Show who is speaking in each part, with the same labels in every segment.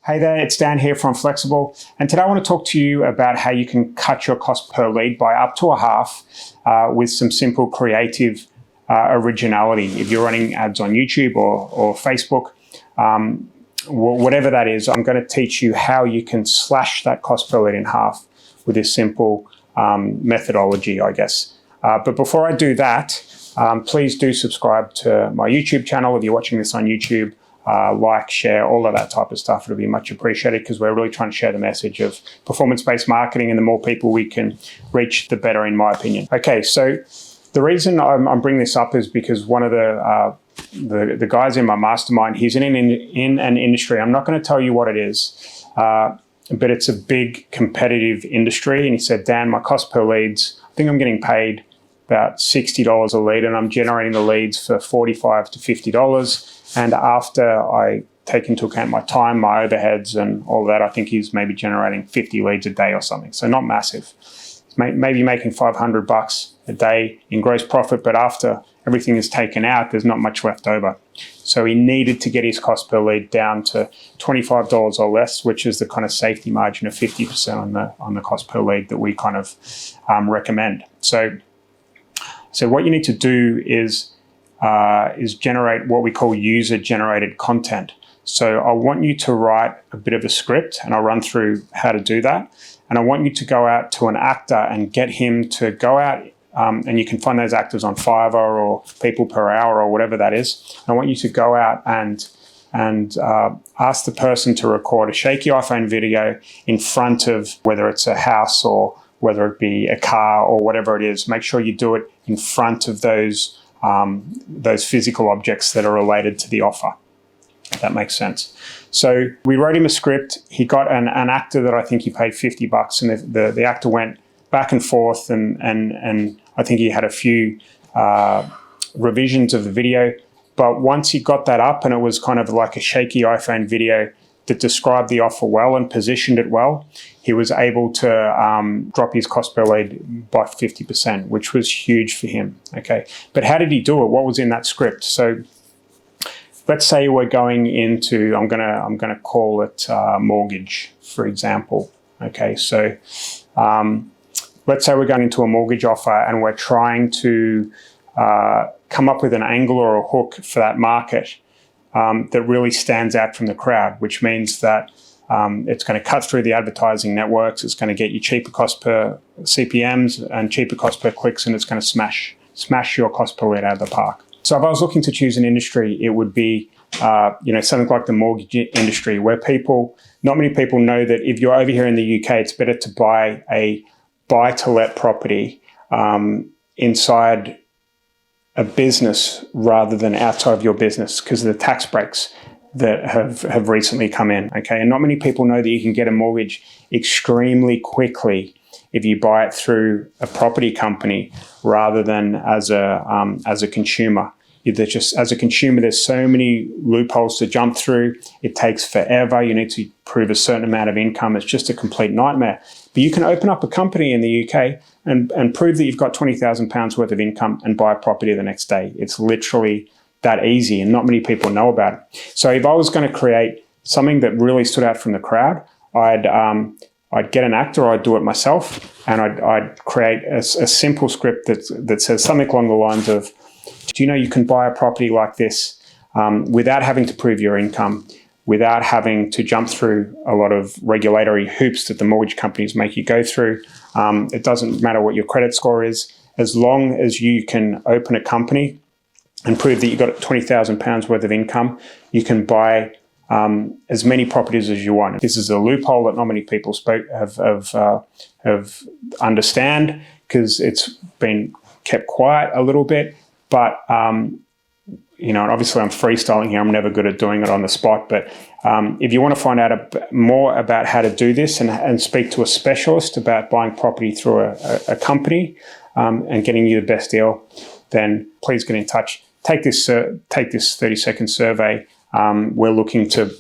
Speaker 1: Hey there, it's Dan here from Flexxable, and today I want to talk to you about how you can cut your cost per lead by up to a half with some simple creative originality. If you're running ads on YouTube or Facebook, whatever that is, I'm going to teach you how you can slash that cost per lead in half with this simple methodology, I guess. But before I do that, please do subscribe to my YouTube channel if you're watching this on YouTube. Like, share, all of that type of stuff. It'll be much appreciated because we're really trying to share the message of performance-based marketing, and the more people we can reach, the better, in my opinion. Okay, so the reason I'm bringing this up is because one of the guys in my mastermind, he's in an industry. I'm not going to tell you what it is, but it's a big competitive industry. And he said, Dan, my cost per leads, I think I'm getting paid about $60 a lead, and I'm generating the leads for $45 to $50. And after I take into account my time, my overheads, and all of that, I think he's maybe generating 50 leads a day or something. So not massive. Maybe making $500 a day in gross profit, but after everything is taken out, there's not much left over. So he needed to get his cost per lead down to $25 or less, which is the kind of safety margin of 50% on the cost per lead that we kind of recommend. So what you need to do is generate what we call user-generated content. So I want you to write a bit of a script, and I'll run through how to do that. And I want you to go out to an actor and get him to go out, and you can find those actors on Fiverr or People Per Hour or whatever that is. I want you to go out and ask the person to record a shaky iPhone video in front of, whether it's a house or whether it be a car or whatever it is. Make sure you do it in front of those physical objects that are related to the offer. If that makes sense. So we wrote him a script. He got an actor that I think he paid $50, and the actor went back and forth, and I think he had a few revisions of the video. But once he got that up, and it was kind of like a shaky iPhone video that described the offer well and positioned it well, he was able to drop his cost per lead by 50%, which was huge for him. Okay, but how did he do it? What was in that script? So let's say we're going into, I'm gonna call it mortgage, for example. Okay, so let's say we're going into a mortgage offer, and we're trying to come up with an angle or a hook for that market that really stands out from the crowd, which means that it's going to cut through the advertising networks. It's going to get you cheaper cost per CPMs and cheaper cost per clicks, and it's going to smash your cost per lead out of the park. So if I was looking to choose an industry, it would be something like the mortgage industry, where not many people know that if you're over here in the UK, it's better to buy a buy-to-let property inside a business rather than outside of your business, because of the tax breaks that have recently come in. Okay, and not many people know that you can get a mortgage extremely quickly if you buy it through a property company rather than as a consumer. As a consumer, there's so many loopholes to jump through. It takes forever. You need to prove a certain amount of income. It's just a complete nightmare. But you can open up a company in the UK and prove that you've got £20,000 worth of income and buy a property the next day. It's literally that easy, and not many people know about it. So if I was going to create something that really stood out from the crowd, I'd get an actor, or I'd do it myself, and I'd create a simple script that says something along the lines of, do you know you can buy a property like this without having to prove your income, without having to jump through a lot of regulatory hoops that the mortgage companies make you go through. It doesn't matter what your credit score is, as long as you can open a company and prove that you've got £20,000 worth of income, you can buy as many properties as you want. This is a loophole that not many people have understand, because it's been kept quiet a little bit. But and obviously I'm freestyling here. I'm never good at doing it on the spot. But if you want to find out more about how to do this and speak to a specialist about buying property through a company and getting you the best deal, then please get in touch. Take this 30-second survey. We're looking to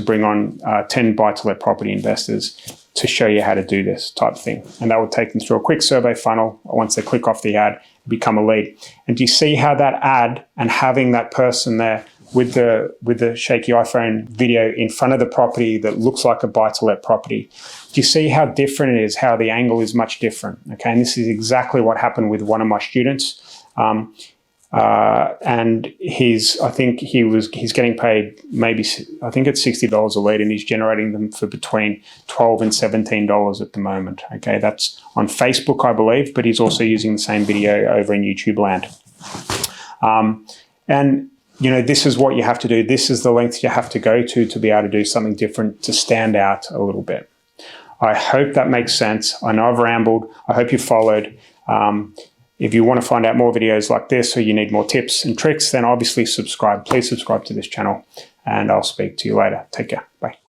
Speaker 1: bring on 10 buy-to-let property investors to show you how to do this type of thing. And that will take them through a quick survey funnel. Once they click off the ad, become a lead. And do you see how that ad and having that person there with the shaky iPhone video in front of the property that looks like a buy-to-let property. Do you see how different it is, how the angle is much different? Okay, and this is exactly what happened with one of my students. And he's getting paid maybe, I think it's $60 a lead, and he's generating them for between $12 and $17 at the moment. Okay, that's on Facebook, I believe, but he's also using the same video over in YouTube land. And you know, this is what you have to do. This is the length you have to go to be able to do something different, to stand out a little bit. I hope that makes sense. I know I've rambled. I hope you followed. If you want to find out more videos like this, or you need more tips and tricks, then obviously subscribe. Please subscribe to this channel, and I'll speak to you later. Take care. Bye.